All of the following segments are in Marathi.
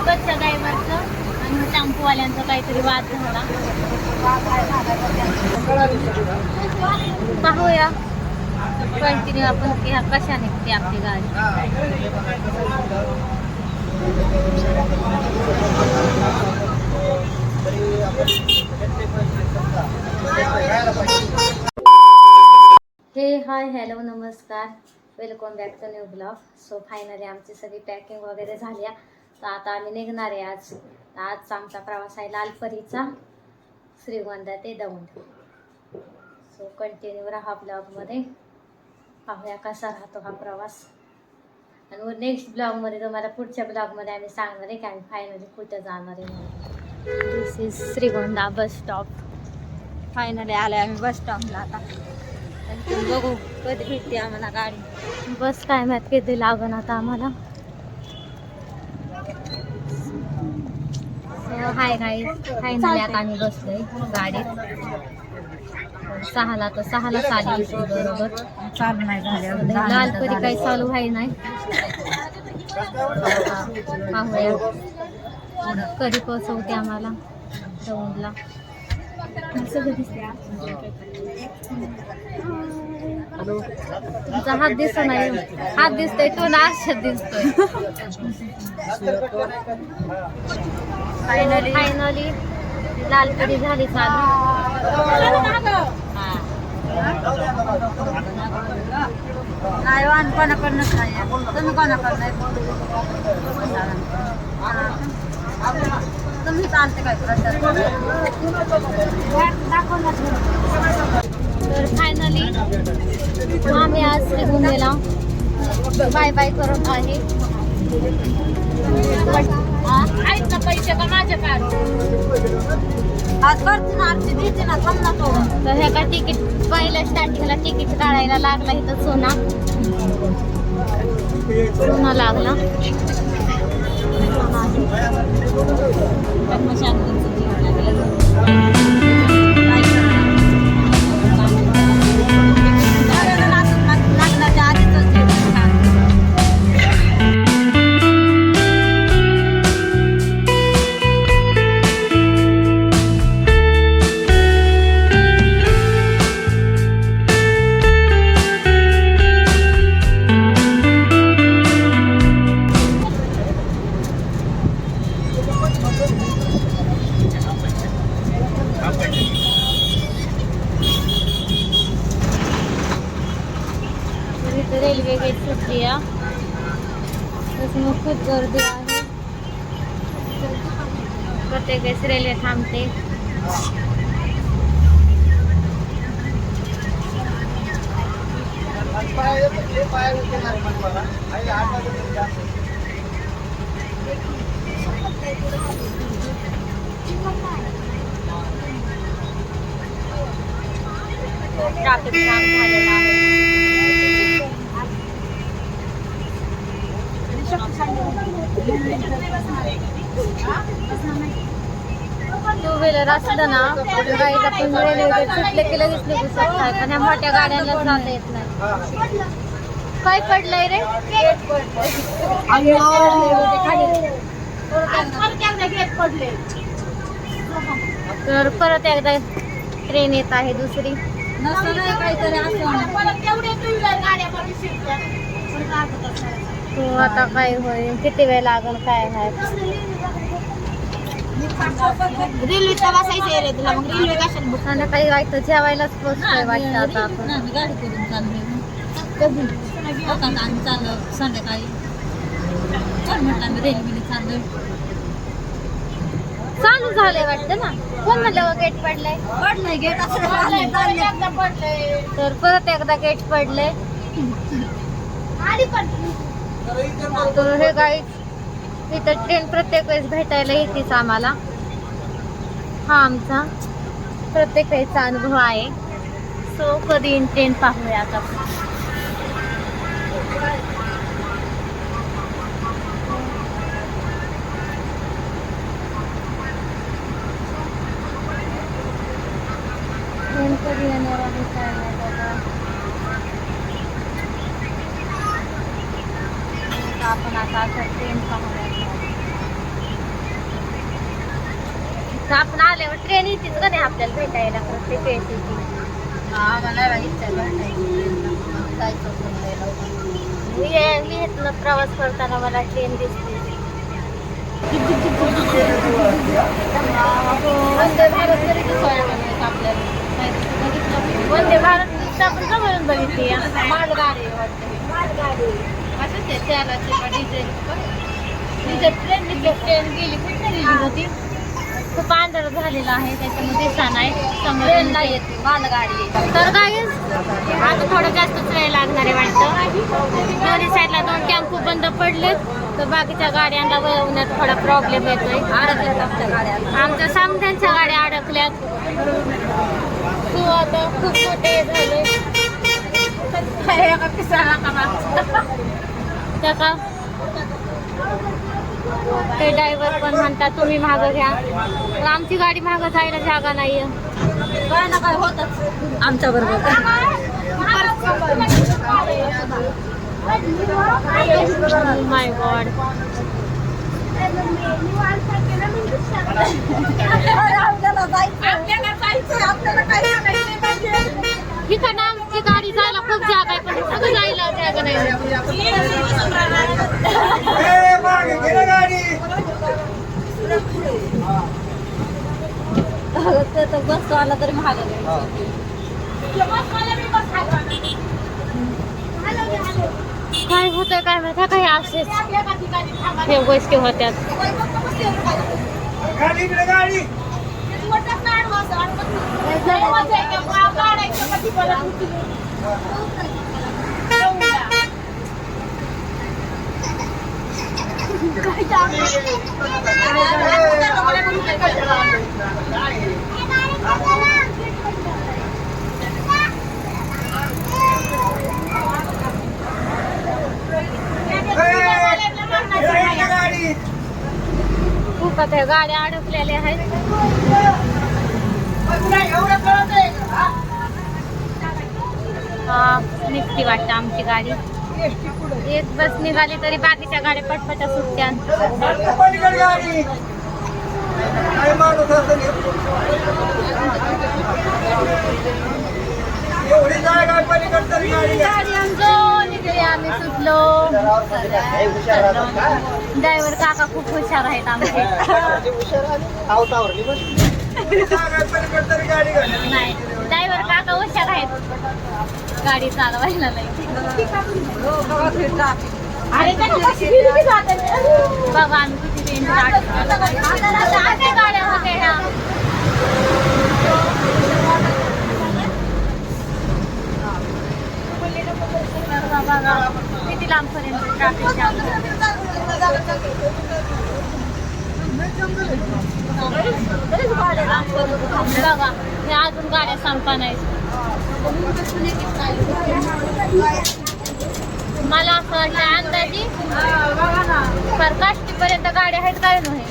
बसच्या ड्रायव्हरचं आणि टेम्पोवाल्यांचा काहीतरी वाद झाला. पाहूया कंटिन्यू आपण ह्या कशा निघते आपली गाडी. हे हाय हॅलो नमस्कार, welcome back to new blog. So finally आमची सगळी पॅकिंग वगैरे झाली आहे. तर आता आम्ही निघणार आहे. आजचा आमचा प्रवास आहे लालपरीचा, श्रीगोंदा ते दौंड. सो कंटिन्यू राहा ब्लॉगमध्ये, पाहूया कसा राहतो हा प्रवास. आणि नेक्स्ट ब्लॉगमध्ये तुम्हाला पुढच्या ब्लॉगमध्ये आम्ही सांगणार आहे की आम्ही फायनली कुठं जाणार आहे म्हणून. This is Shrigonda bus stop. Finally आलो आम्ही बस स्टॉपला. आता बघू कधी भेटते आम्हाला गाडी. बस काय माहित कधी लागण आता आम्हाला. हाय गाईज, फायनली आता आम्ही बसलोय गाडीत. 6ला आली बरोबर. चालू नाही झालं, लालपरी काही चालू व्हाय नाही. पाहूया कधी पोहोचवते आम्हाला दौंडला. तुमचा हात दिसत नाही, हात दिसतोय तो ना आरशात दिसतोय. फायनली लालपरी झाली चालू. नाही वाहन कोणाकडनंच नाही, तुम्ही कोणाकडनं तुम्ही चालते काय प्रचार. तर फायनली आम्ही आज श्रीगोंद्याला बाय बाय करत आहे. आहेत ना पैसे का माझ्या काढ आज करते ना, आरती देते ना, थांब ना थोडं. तर ह्या का तिकीट पहिल्या स्टार्टिंगला तिकीट काढायला लागला इथं सोना लागला. रेल्वे गेट सुटली आहे, त्याच्यामुळे खूप गर्दी आहे. प्रत्येक वेळेस रेल्वे थांबते. ट्रॅफिक जाम झालेला आहे. टू व्हीलर असलं ना गाईचा पण रेल्वे सुटले की लगेच निघू शकतात, पण ह्या मोठ्या गाड्यांना जाता येत नाही. काय पडलंय रे? तर परत एकदा ट्रेन येत आहे दुसरी. हो आता काय होईल, किती वेळ लागेल काय आहे. रेल्वेचा बसायचं रे तुला, मग रेल्वे कशाला बुक करणार? काही वाटतं जेवायलाच पोहोचतोय वाटतं आता आपण. गाडी करून चाललोय कधी चाललो संध्याकाळी म्हटलं रेल्वेने चाललोय. चालू झालंय वाटतं ना. कोण म्हणलं गेट पडलंय? पडलंय गेट तर परत एकदा गेट पडलंय. तर हे गाईड इथं ट्रेन प्रत्येक वेळेस भेटायला येतेच आम्हाला. हा आमचा प्रत्येक वेळेचा अनुभव आहे. सो कधी ट्रेन पाहूया आता. ट्रेन कधी येणार आहे काय नाही बाबा. आपण आता असं ट्रेन पाहूया. तर आपण आल्यावर ट्रेन येतेच का नाही आपल्याला भेटायला प्रत्येक वेळेस येते. मी इथनं प्रवास करताना मला ट्रेन दिसते. वंदे भारत तरी आपल्याला वंदे भारत आपण जवळून बघितली. मालगाडी मालगाडी असंच आहे त्याला ट्रेन गेली कुठे गेली होती. खूप अंधार झालेला आहे त्याच्यामध्ये दिसत नाही. ट्रेन नाही येते मालगाडी. तर काय आता थोडं जास्तच वेळ लागणार आहे वाटतं. दोन्ही साईडला 2 टेम्पो बंद पडलेत तर बाकीच्या गाड्यांना वळवण्यात थोडा प्रॉब्लेम येतोय. अडकल्यात आमच्या गाड्या. आमच्या सामन्यांच्या गाड्या अडकल्यात. तू आता खूप मोठे झाले त्या का ते ड्रायव्हर पण म्हणतात तुम्ही मागं घ्या. पण आमची गाडी मागं जायला जागा नाहीये. काय ना काय होतच आमच्या बरोबर. माय गॉड इकडनं आमची गाडी जायला खूप जागा आहे पण सगळं जायला जागा नाही. बस आला तरी महाग काय होतं काय माहिती काही असेच हे गोष्टी होत्यात. खूप आता गाड्या अडकलेल्या आहेत. निघती वाटतं आमची गाडी. एक बस निघाली तरी बाकीच्या गाड्या पटपटा सुटत्या. आम्ही सुटलो. ड्रायव्हर काका खूप हुशार आहेत आमचे. नाही ड्रायव्हर काका हुशार आहेत गाडी चालवायला. नाही बघा आम्ही किती गाड्या होत्या ह्या. बघा किती लांबपर्यंत ट्रॅफिक जाम. बघा हे अजून गाड्या संपा नाहीत. मला असं वाटतं अंदाजी काष्टीपर्यंत गाड्या आहेत काय नाही.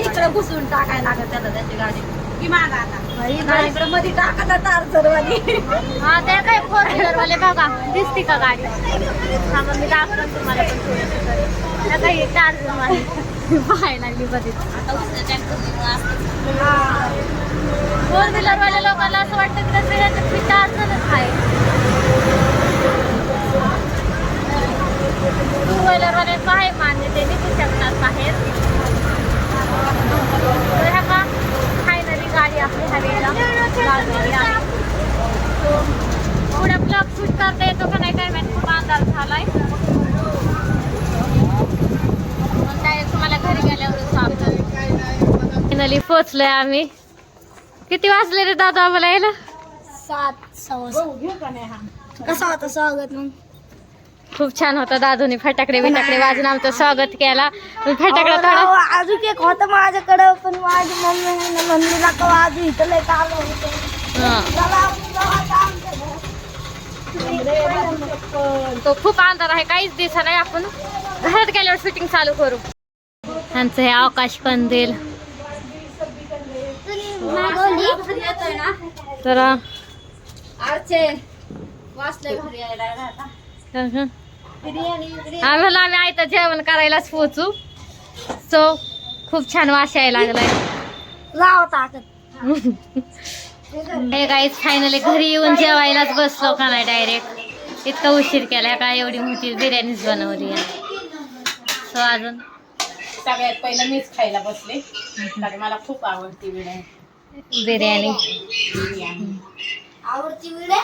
इकडे घुसून टाकायला लागत त्याला त्याची गाडी की मागा आता इकडे मध्ये टाका तार सर्वांनी. हा त्या काय 4 व्हीलर वाले बघा दिसते का गाडी. थांबा मी दाखवतो तुम्हाला पण थोडं काही चार्ज पाहायला लागली कधी. 4 व्हीलर वाल्या लोकांना असं वाटतं की त्याच्यात मी चार्जच आहे. 2 व्हीलर वाल्याचं आहे मान्य ते निघू शकतात बाहेर. तर ह्या का फायनली गाडी आपली हवेला लागलेली आहे. पुढे ब्लॉग शूट करता येतो का नाही काय माहिती. खूप अंदाज झालाय. डायरेक्ट तुम्हाला घरी गेल्यावरच सांगतो. फायनली पोचलोय आम्ही. किती वाजले रे दादा आम्हाला यायला? 7:15. कसं होतं स्वागत मग? खूप छान होता. दादूने फटाकडे बिटाकडे वाजून आमचं स्वागत केला. फटाकडा थोडा अजून एक होतं माझ्याकडं पण माझी मम्मी म्हणली का वाजू इथं लय चालू होतं. तो खूप अंधार आहे काहीच दिसत नाही. आपण घरात गेल्यावर शूटिंग चालू करू. त्यांचं हे आकाश कंदील तर आम्ही आयतं जेवण करायलाच पोचू. सो खूप छान वास यायला लागलाय. लाव ताकद. हे गाईज फायनली घरी येऊन जेवायलाच बसलो का नाही डायरेक्ट. इतका उशीर केला का, एवढी मोठी बिर्याणीच बनवली आहे. सो अजून सगळ्यात पहिलं मीच खायला बसले, कारण मला खूप आवडते बिर्याणी. आवडती व्हिडिओ.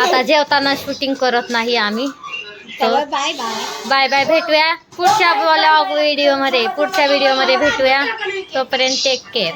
आता जेवताना शूटिंग करत नाही आम्ही. Bye bye. बाय बाय, भेटूया पुढच्या व्लॉग व्हिडिओमध्ये. पुढच्या व्हिडिओमध्ये भेटूया. तोपर्यंत टेक केअर.